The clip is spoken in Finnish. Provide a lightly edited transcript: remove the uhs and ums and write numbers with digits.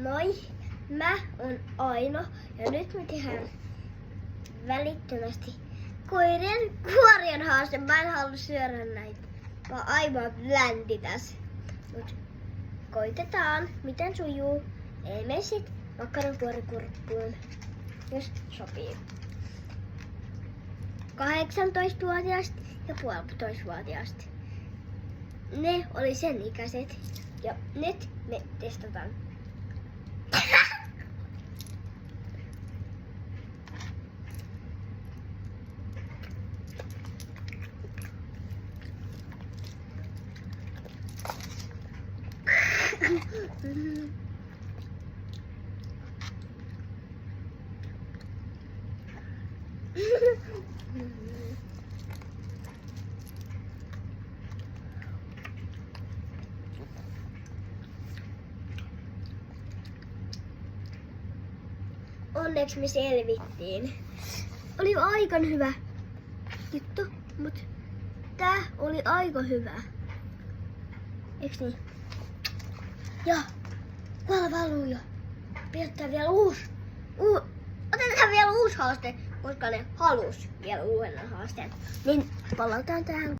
Moi, mä oon Aino ja nyt me tehdään välittömästi koirien kuorien haaste. Mä en halua syödä näitä, vaan aivan bländitäs. Mut koitetaan, miten sujuu. Ei mene sit makkarankuorikurppuun, jos sopii. 18-vuotiaasta ja 1,5-vuotiaasta. Ne oli sen ikäiset ja nyt me testataan. Onneksi me selvittiin. Oli aika hyvä juttu, mutta tää oli aika hyvä. Eiks niin? Ja tuolla valuu jo. Pidetään vielä otetaan vielä uusi haaste, koska ne halus vielä uuden haasteen. Niin palataan tähän.